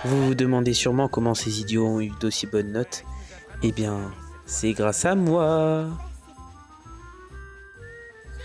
Vous vous demandez sûrement comment ces idiots ont eu d'aussi bonnes notes. Eh bien, c'est grâce à moi.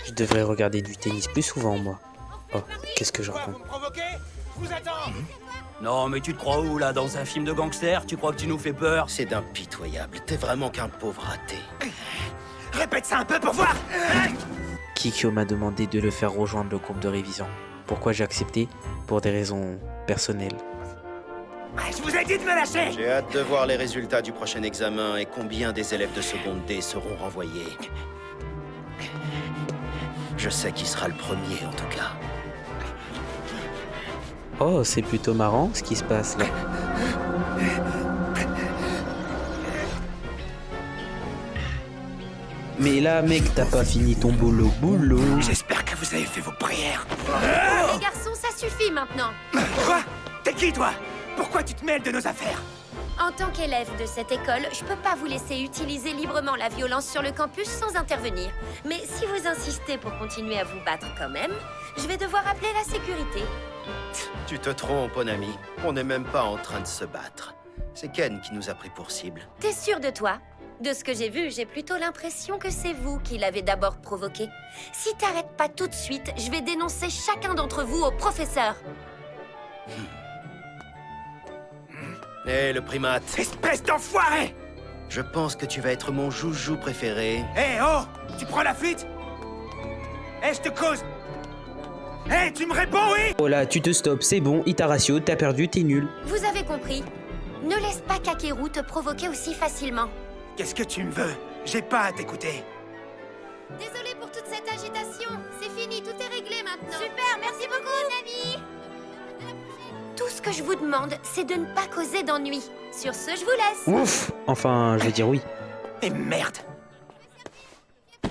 Je devrais regarder du tennis plus souvent, moi. Oh, qu'est-ce que je Quoi, raconte? vous me provoquez? Je vous attends. Non, mais tu te crois où, là? Dans un film de gangster? Tu crois que tu nous fais peur? C'est impitoyable, t'es vraiment qu'un pauvre raté. Répète ça un peu pour voir. Kikyo m'a demandé de le faire rejoindre le groupe de révision. Pourquoi j'ai accepté? Pour des raisons personnelles. Je vous ai dit de me lâcher. J'ai hâte de voir les résultats du prochain examen et combien des élèves de seconde D seront renvoyés. Je sais qui sera le premier, en tout cas. Oh, c'est plutôt marrant ce qui se passe là. Mais là, mec, t'as pas fini ton boulot. J'espère que vous avez fait vos prières. Les garçons, ça suffit maintenant. Quoi? T'es qui, toi? Pourquoi tu te mêles de nos affaires? En tant qu'élève de cette école, je peux pas vous laisser utiliser librement la violence sur le campus sans intervenir. Mais si vous insistez pour continuer à vous battre quand même, je vais devoir appeler la sécurité. Tu te trompes, mon ami. On n'est même pas en train de se battre. C'est Ken qui nous a pris pour cible. T'es sûr de toi? De ce que j'ai vu, j'ai plutôt l'impression que c'est vous qui l'avez d'abord provoqué. Si t'arrêtes pas tout de suite, je vais dénoncer chacun d'entre vous au professeur. Hé, le primate. Espèce d'enfoiré! Je pense que tu vas être mon joujou préféré. Hé, oh! Tu prends la fuite? Hé, je te cause! Hé, tu me réponds, oui? Oh là, tu te stops, c'est bon, il t'a ratio, t'as perdu, t'es nul. Vous avez compris. Ne laisse pas Kakeru te provoquer aussi facilement. Qu'est-ce que tu me veux? J'ai pas à t'écouter. Désolée pour toute cette agitation. C'est fini, tout est réglé maintenant. Super, merci beaucoup, Nami. Tout ce que je vous demande, c'est de ne pas causer d'ennui. Sur ce, je vous laisse. Ouf. Enfin, je vais dire oui. Et merde!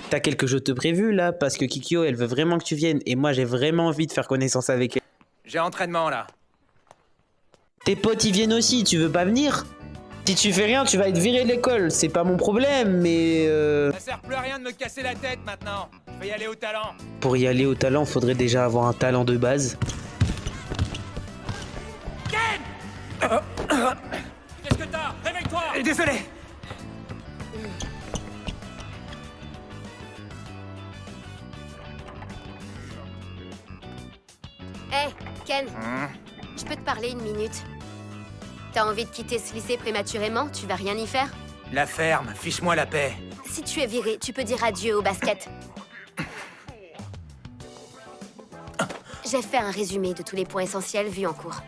T'as quelque chose de prévu là? Parce que Kikyo, elle veut vraiment que tu viennes. Et moi, j'ai vraiment envie de faire connaissance avec elle. J'ai entraînement, là. Tes potes, ils viennent aussi, tu veux pas venir? Si tu fais rien, tu vas être viré de l'école. C'est pas mon problème, mais Ça sert plus à rien de me casser la tête, maintenant. Je vais y aller au talent. pour y aller au talent, faudrait déjà avoir un talent de base. Qu'est-ce que t'as? Réveille-toi! Désolé! Hé, Ken, je peux te parler une minute? T'as envie de quitter ce lycée prématurément? Tu vas rien y faire? La ferme, fiche-moi la paix. Si tu es viré, tu peux dire adieu au basket. J'ai fait un résumé de tous les points essentiels vus en cours.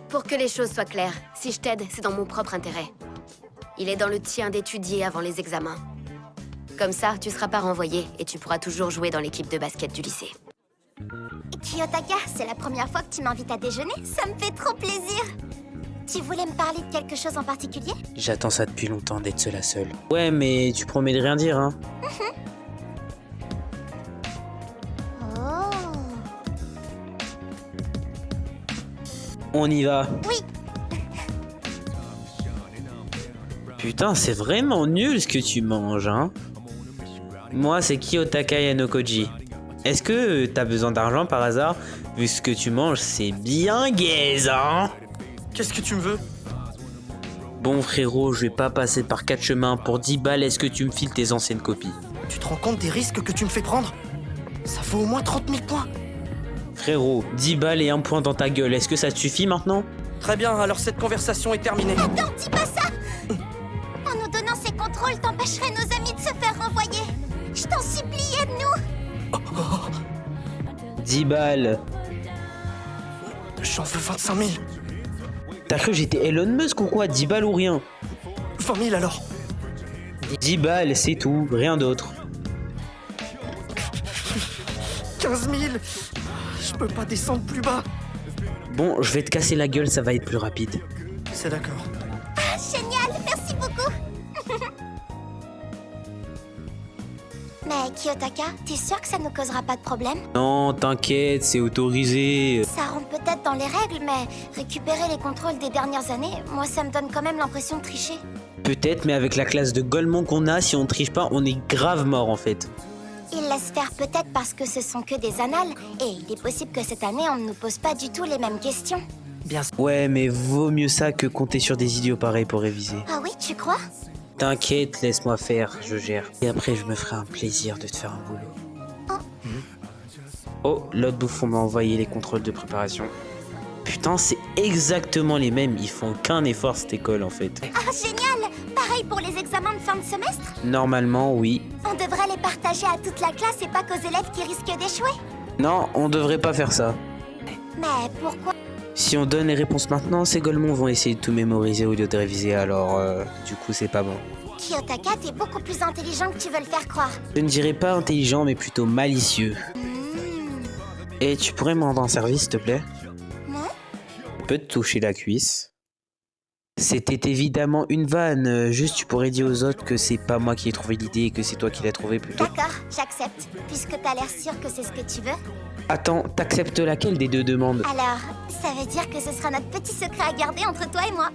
Pour que les choses soient claires, si je t'aide, c'est dans mon propre intérêt. Il est dans le tien d'étudier avant les examens. Comme ça, tu seras pas renvoyé et tu pourras toujours jouer dans l'équipe de basket du lycée. Kiyotaka, c'est la première fois que tu m'invites à déjeuner. Ça me fait trop plaisir. Tu voulais me parler de quelque chose en particulier? J'attends ça depuis longtemps d'être seul à seul. Ouais, mais tu promets de rien dire, hein? Oh. On y va. Oui. Putain, c'est vraiment nul ce que tu manges, hein? Moi, c'est Kiyotaka Yanokoji. Est-ce que t'as besoin d'argent par hasard? Vu ce que tu manges, c'est bien gaze, hein? Qu'est-ce que tu me veux? Bon frérot, je vais pas passer par 4 chemins. Pour 10 balles, est-ce que tu me files tes anciennes copies? Tu te rends compte des risques que tu me fais prendre? Ça vaut au moins 30 000 points. Frérot, 10 balles et 1 point dans ta gueule, est-ce que ça te suffit maintenant? Très bien, alors cette conversation est terminée. Attends, dis pas ça. En nous donnant ces contrôles, t'empêcherais nos amis de se faire renvoyer. Je t'en supplie, aide-nous. 10 balles. J'en veux 25 000. T'as cru que j'étais Elon Musk ou quoi? 10 balles ou rien? 20 000 alors. 10 balles, c'est tout, rien d'autre. 15 000. Je peux pas descendre plus bas. Bon, je vais te casser la gueule, ça va être plus rapide. C'est d'accord. Ah, génial, merci beaucoup. Mais Kiyotaka, t'es sûr que ça ne causera pas de problème? Non, t'inquiète, c'est autorisé. Ça rentre peut-être dans les règles, mais récupérer les contrôles des dernières années, moi ça me donne quand même l'impression de tricher. Peut-être, mais avec la classe de Golemon qu'on a, si on triche pas, on est grave mort en fait. Ils laissent faire peut-être parce que ce sont que des annales, et il est possible que cette année, on ne nous pose pas du tout les mêmes questions. Bien sûr. Ouais, mais vaut mieux ça que compter sur des idiots pareils pour réviser. Ah oui, tu crois? T'inquiète, laisse-moi faire, je gère. Et après, je me ferai un plaisir de te faire un boulot. Oh, l'autre bouffon m'a envoyé les contrôles de préparation. Putain, c'est exactement les mêmes, ils font aucun effort cette école en fait. Ah, génial! Pareil pour les examens de fin de semestre? Normalement, oui. On devrait les partager à toute la classe et pas qu'aux élèves qui risquent d'échouer. Non, on devrait pas faire ça. Mais pourquoi? Si on donne les réponses maintenant, ces golemons vont essayer de tout mémoriser au lieu de réviser, alors du coup c'est pas bon. Kiyotaka, t'es beaucoup plus intelligent que tu veux le faire croire. Je ne dirais pas intelligent, mais plutôt malicieux. Et tu pourrais me rendre un service, s'il te plaît? Non? Je peux te toucher la cuisse. C'était évidemment une vanne, juste tu pourrais dire aux autres que c'est pas moi qui ai trouvé l'idée et que c'est toi qui l'as trouvé plutôt. D'accord, j'accepte. Puisque t'as l'air sûr que c'est ce que tu veux. Attends, t'acceptes laquelle des deux demandes? Alors, ça veut dire que ce sera notre petit secret à garder entre toi et moi.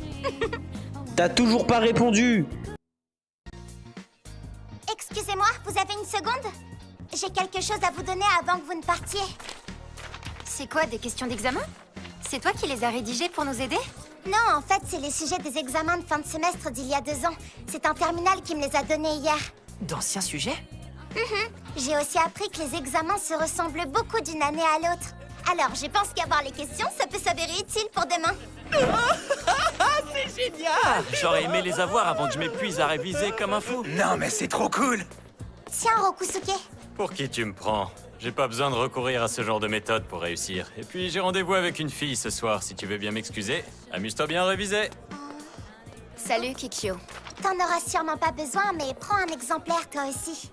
T'as toujours pas répondu! Excusez-moi, vous avez une seconde? J'ai quelque chose à vous donner avant que vous ne partiez. C'est quoi, des questions d'examen? C'est toi qui les as rédigées pour nous aider? Non, en fait, c'est les sujets des examens de fin de semestre d'il y a 2 ans. C'est un terminal qui me les a donnés hier. D'anciens sujets? J'ai aussi appris que les examens se ressemblent beaucoup d'une année à l'autre. Alors, je pense qu'avoir les questions, ça peut s'avérer utile pour demain. J'aurais aimé les avoir avant que je m'épuise à réviser comme un fou. Non, mais c'est trop cool. Tiens, Rokusuke. Pour qui tu me prends? J'ai pas besoin de recourir à ce genre de méthode pour réussir. Et puis j'ai rendez-vous avec une fille ce soir, si tu veux bien m'excuser. Amuse-toi bien à réviser. Salut, Kikyo. T'en auras sûrement pas besoin, mais prends un exemplaire toi aussi.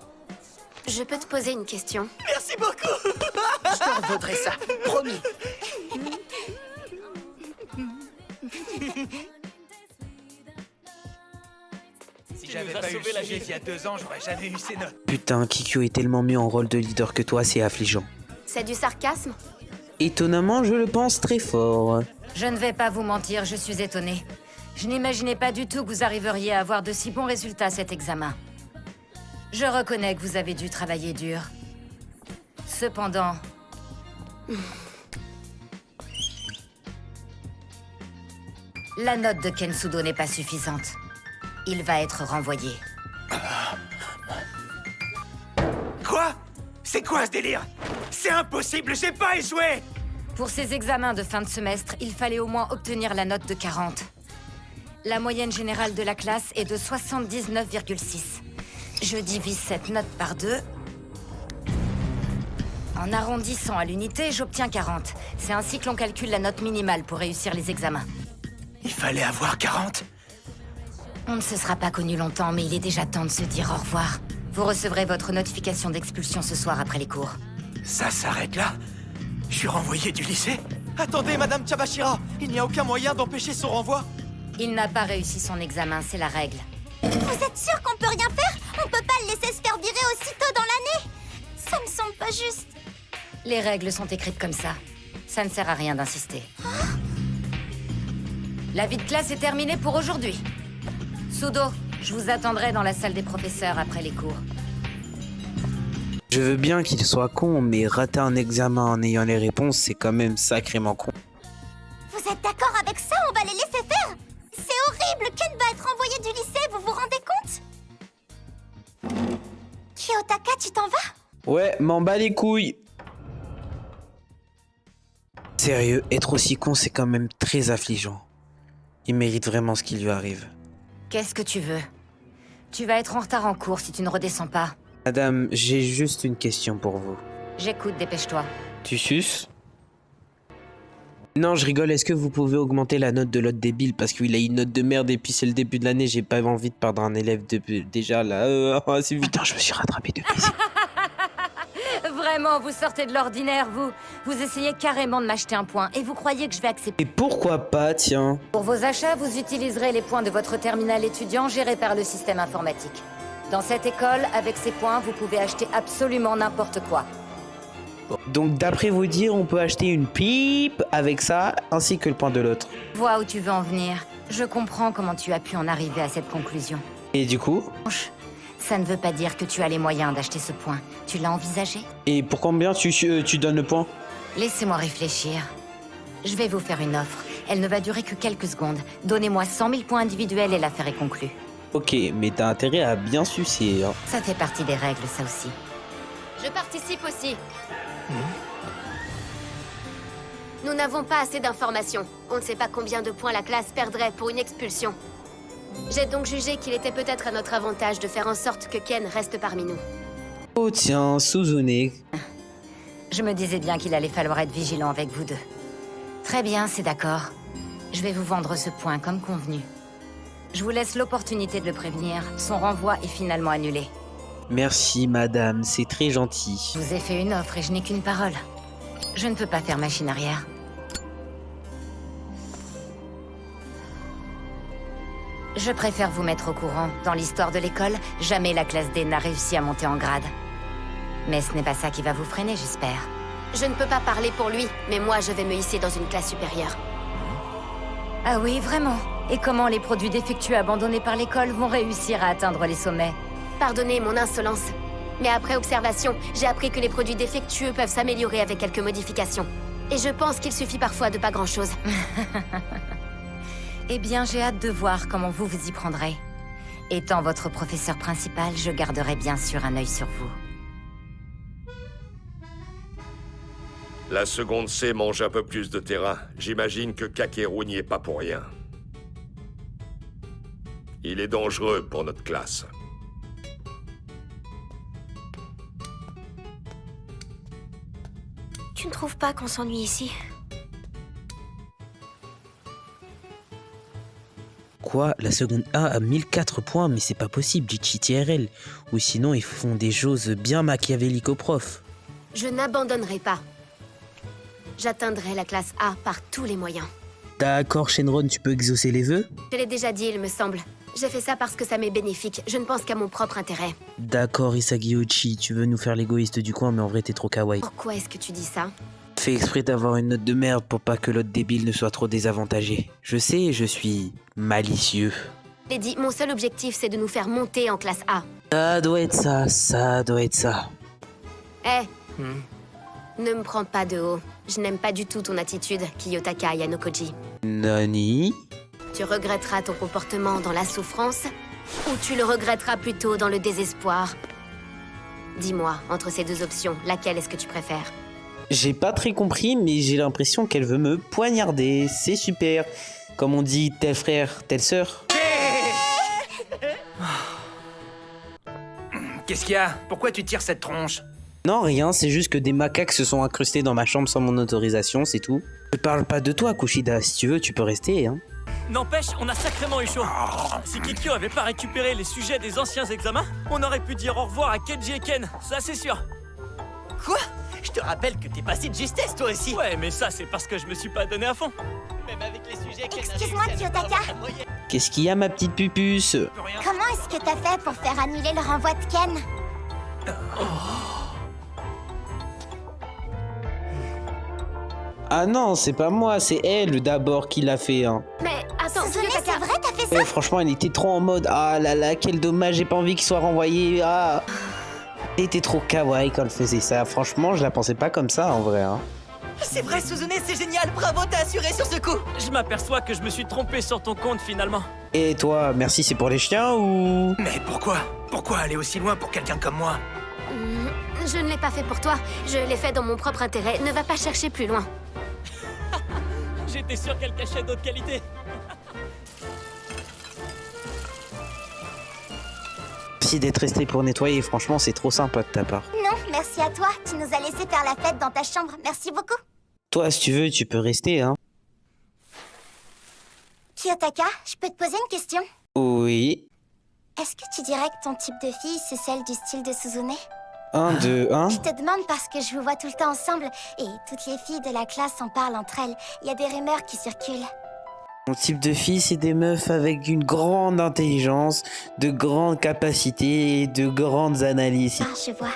Je peux te poser une question? Merci beaucoup. Je te revaudrai ça, promis. Si j'avais pas eu le sujet il y a 2 ans, j'aurais jamais eu ces notes. Putain, Kikyo est tellement mieux en rôle de leader que toi, c'est affligeant. C'est du sarcasme? Étonnamment, je le pense très fort. Je ne vais pas vous mentir, je suis étonnée. Je n'imaginais pas du tout que vous arriveriez à avoir de si bons résultats à cet examen. Je reconnais que vous avez dû travailler dur. Cependant... La note de Kensudo n'est pas suffisante. Il va être renvoyé. Quoi? C'est quoi ce délire? C'est impossible, j'ai pas échoué. Pour ces examens de fin de semestre, il fallait au moins obtenir la note de 40. La moyenne générale de la classe est de 79,6. Je divise cette note par 2. En arrondissant à l'unité, j'obtiens 40. C'est ainsi que l'on calcule la note minimale pour réussir les examens. Il fallait avoir 40. On ne se sera pas connu longtemps, mais il est déjà temps de se dire au revoir. Vous recevrez votre notification d'expulsion ce soir après les cours. Ça s'arrête là? Je suis renvoyé du lycée? Attendez, Madame Chabashira, il n'y a aucun moyen d'empêcher son renvoi? Il n'a pas réussi son examen, c'est la règle. Vous êtes sûr qu'on peut rien faire? On peut pas le laisser se faire virer aussitôt dans l'année? Ça me semble pas juste. Les règles sont écrites comme ça. Ça ne sert à rien d'insister. La vie de classe est terminée pour aujourd'hui. Sudo, je vous attendrai dans la salle des professeurs après les cours. Je veux bien qu'il soit con, mais rater un examen en ayant les réponses, c'est quand même sacrément con. Vous êtes d'accord avec ça? On va les laisser faire? C'est horrible! Ken va être envoyé du lycée, vous vous rendez compte? Kiyotaka, tu t'en vas? Ouais, m'en bats les couilles. Sérieux, être aussi con, c'est quand même très affligeant. Il mérite vraiment ce qui lui arrive. Qu'est-ce que tu veux? Tu vas être en retard en cours si tu ne redescends pas. Madame, j'ai juste une question pour vous. J'écoute, dépêche-toi. Tu suces? Non, je rigole, est-ce que vous pouvez augmenter la note de l'autre débile? Parce qu'il a une note de merde et puis c'est le début de l'année, j'ai pas envie de perdre un élève déjà là. C'est putain, je me suis rattrapé depuis. Vraiment, vous sortez de l'ordinaire, vous. Vous essayez carrément de m'acheter un point et vous croyez que je vais accepter. Et pourquoi pas, tiens? Pour vos achats, vous utiliserez les points de votre terminal étudiant géré par le système informatique. Dans cette école, avec ces points, vous pouvez acheter absolument n'importe quoi. Donc d'après vous dire, on peut acheter une pipe avec ça, ainsi que le point de l'autre. Vois où tu veux en venir. Je comprends comment tu as pu en arriver à cette conclusion. Et du coup? Ça ne veut pas dire que tu as les moyens d'acheter ce point. Tu l'as envisagé? Et pour combien tu donnes le point? Laissez-moi réfléchir. Je vais vous faire une offre. Elle ne va durer que quelques secondes. Donnez-moi 100 000 points individuels et l'affaire est conclue. Ok, mais t'as intérêt à bien sucer, hein. Ça fait partie des règles, ça aussi. Je participe aussi. Nous n'avons pas assez d'informations. On ne sait pas combien de points la classe perdrait pour une expulsion. J'ai donc jugé qu'il était peut-être à notre avantage de faire en sorte que Ken reste parmi nous. Oh tiens, Suzune. Je me disais bien qu'il allait falloir être vigilant avec vous deux. Très bien, c'est d'accord. Je vais vous vendre ce point comme convenu. Je vous laisse l'opportunité de le prévenir. Son renvoi est finalement annulé. Merci madame, c'est très gentil. Je vous ai fait une offre et je n'ai qu'une parole. Je ne peux pas faire machine arrière. Je préfère vous mettre au courant. Dans l'histoire de l'école, jamais la classe D n'a réussi à monter en grade. Mais ce n'est pas ça qui va vous freiner, j'espère. Je ne peux pas parler pour lui, mais moi je vais me hisser dans une classe supérieure. Ah oui, vraiment? Et comment les produits défectueux abandonnés par l'école vont réussir à atteindre les sommets? Pardonnez mon insolence, mais après observation, j'ai appris que les produits défectueux peuvent s'améliorer avec quelques modifications. Et je pense qu'il suffit parfois de pas grand-chose. Eh bien, j'ai hâte de voir comment vous vous y prendrez. Étant votre professeur principal, je garderai bien sûr un œil sur vous. La seconde C mange un peu plus de terrain. J'imagine que Kakeru n'y est pas pour rien. Il est dangereux pour notre classe. Tu ne trouves pas qu'on s'ennuie ici? Quoi? La seconde A a 1004 points, mais c'est pas possible, Jichi TRL. Ou sinon ils font des choses bien machiavéliques au prof. Je n'abandonnerai pas. J'atteindrai la classe A par tous les moyens. D'accord Shenron, tu peux exaucer les vœux? Je l'ai déjà dit, il me semble. J'ai fait ça parce que ça m'est bénéfique. Je ne pense qu'à mon propre intérêt. D'accord Isagi Uchi, tu veux nous faire l'égoïste du coin, mais en vrai t'es trop kawaii. Pourquoi est-ce que tu dis ça? Fais exprès d'avoir une note de merde pour pas que l'autre débile ne soit trop désavantagé. Je sais, je suis malicieux. Je l'ai dit, mon seul objectif c'est de nous faire monter en classe A. Ça doit être ça, ça doit être ça. Eh, ne me prends pas de haut. Je n'aime pas du tout ton attitude, Kiyotaka Yanokoji. Nani? Tu regretteras ton comportement dans la souffrance, ou tu le regretteras plutôt dans le désespoir. Dis-moi, entre ces deux options, laquelle est-ce que tu préfères? J'ai pas très compris, mais j'ai l'impression qu'elle veut me poignarder. C'est super. Comme on dit, tel frère, telle sœur. Qu'est-ce qu'il y a? Pourquoi tu tires cette tronche? Non, rien, c'est juste que des macaques se sont incrustés dans ma chambre sans mon autorisation, c'est tout. Je parle pas de toi, Kushida. Si tu veux, tu peux rester, hein. N'empêche, on a sacrément eu chaud. Si Kikyo avait pas récupéré les sujets des anciens examens, on aurait pu dire au revoir à Kenji et Ken, ça c'est sûr. Quoi? Je te rappelle que t'es passé de justesse, toi aussi. Ouais, mais ça c'est parce que je me suis pas donné à fond. Même avec les sujets qu'elle a Excuse-moi, réussi à nous Kiyotaka. avoir la moyenne. Qu'est-ce qu'il y a, ma petite pupuce? Comment est-ce que t'as fait pour faire annuler le renvoi de Ken? Ah non, c'est pas moi, c'est elle d'abord qui l'a fait, hein. Mais attends, Suzune, Kiyotaka, c'est vrai, t'as fait ça? Franchement, elle était trop en mode ah là là, quel dommage, j'ai pas envie qu'il soit renvoyé. Ah. Elle était trop kawaii quand elle faisait ça. Franchement, je la pensais pas comme ça en vrai, hein. C'est vrai, Suzune, c'est génial. Bravo, t'as assuré sur ce coup. Je m'aperçois que je me suis trompé sur ton compte finalement. Et toi, merci, c'est pour les chiens ou... Mais pourquoi? Pourquoi aller aussi loin pour quelqu'un comme moi? Je ne l'ai pas fait pour toi. Je l'ai fait dans mon propre intérêt. Ne va pas chercher plus loin. J'étais sûr qu'elle cachait d'autres qualités. Merci d'être resté pour nettoyer, franchement, c'est trop sympa de ta part. Non, merci à toi. Tu nous as laissé faire la fête dans ta chambre. Merci beaucoup. Toi, si tu veux, tu peux rester, hein. Kiyotaka, je peux te poser une question? Oui. Est-ce que tu dirais que ton type de fille, c'est celle du style de Suzune? 1, 2, 1. Je te demande parce que je vous vois tout le temps ensemble et toutes les filles de la classe en parlent entre elles. Il y a des rumeurs qui circulent. Mon type de fille, c'est des meufs avec une grande intelligence, de grandes capacités et de grandes analyses. Ah, je vois.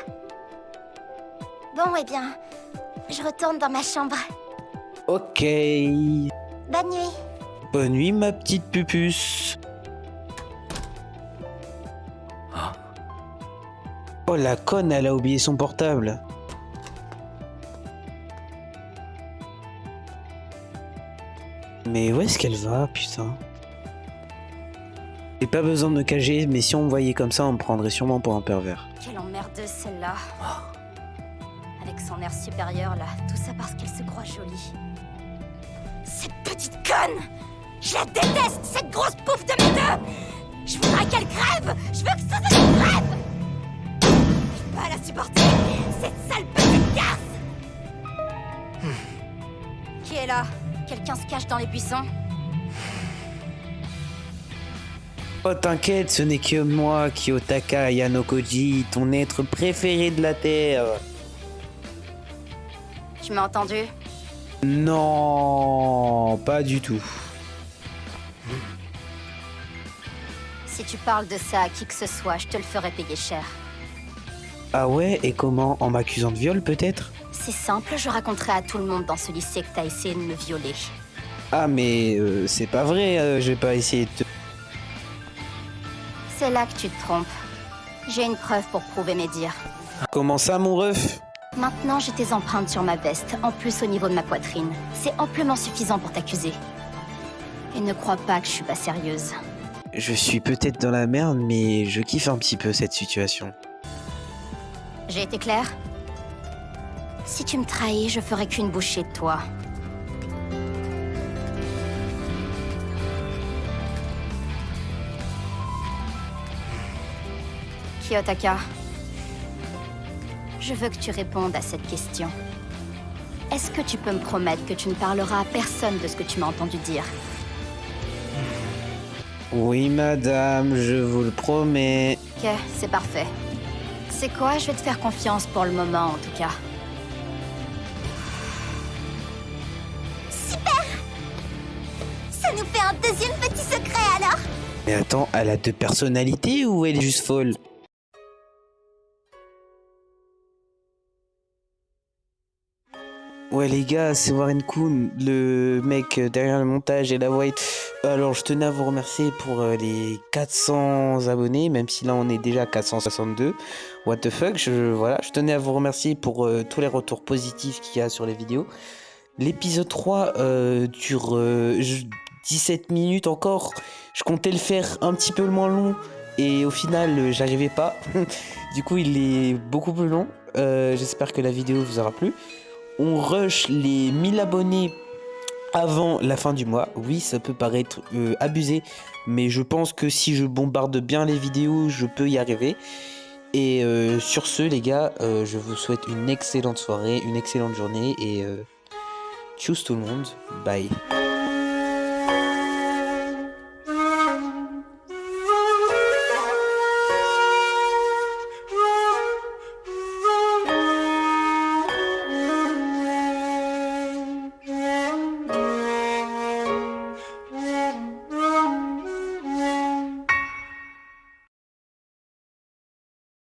Bon, eh bien, je retourne dans ma chambre. Ok. Bonne nuit. Bonne nuit, ma petite pupuce. Oh la conne, elle a oublié son portable. Mais où est-ce qu'elle va, putain? J'ai pas besoin de me cacher, mais si on me voyait comme ça, on me prendrait sûrement pour un pervers. Quelle emmerdeuse celle-là. Avec son air supérieur là, tout ça parce qu'elle se croit jolie. Cette petite conne! Je la déteste, cette grosse pouffe de médeux! Je voudrais qu'elle crève! Je veux que ça crève! Je peux pas la supporter! Cette sale petite garce! Qui est là? Quelqu'un se cache dans les buissons? Oh t'inquiète, ce n'est que moi, Kiyotaka Yanokoji, ton être préféré de la Terre. Tu m'as entendu? Non, pas du tout. Si tu parles de ça à qui que ce soit, je te le ferai payer cher. Ah ouais, et comment? En m'accusant de viol peut-être? C'est simple, je raconterai à tout le monde dans ce lycée que t'as essayé de me violer. Ah mais c'est pas vrai, j'ai pas essayé de te... C'est là que tu te trompes. J'ai une preuve pour prouver mes dires. Comment ça mon ref? Maintenant, j'ai tes empreintes sur ma veste, en plus au niveau de ma poitrine. C'est amplement suffisant pour t'accuser. Et ne crois pas que je suis pas sérieuse. Je suis peut-être dans la merde, mais je kiffe un petit peu cette situation. J'ai été claire? Si tu me trahis, je ferai qu'une bouchée de toi. Kiyotaka, je veux que tu répondes à cette question. Est-ce que tu peux me promettre que tu ne parleras à personne de ce que tu m'as entendu dire? Oui madame, je vous le promets. Ok, c'est parfait. C'est quoi? Je vais te faire confiance pour le moment, en tout cas. Super! Ça nous fait un deuxième petit secret, alors? Mais attends, elle a deux personnalités ou elle est juste folle? Ouais les gars, c'est Warren Kun, le mec derrière le montage et la white. Alors je tenais à vous remercier pour les 400 abonnés, même si là on est déjà à 462. What the fuck, je tenais à vous remercier pour tous les retours positifs qu'il y a sur les vidéos. L'épisode 3 dure 17 minutes encore. Je comptais le faire un petit peu moins long et au final j'arrivais pas. Du coup il est beaucoup plus long. J'espère que la vidéo vous aura plu. On rush les 1000 abonnés avant la fin du mois. Oui, ça peut paraître abusé, mais je pense que si je bombarde bien les vidéos, je peux y arriver. Et sur ce, les gars, je vous souhaite une excellente soirée, une excellente journée et tchuss tout le monde. Bye.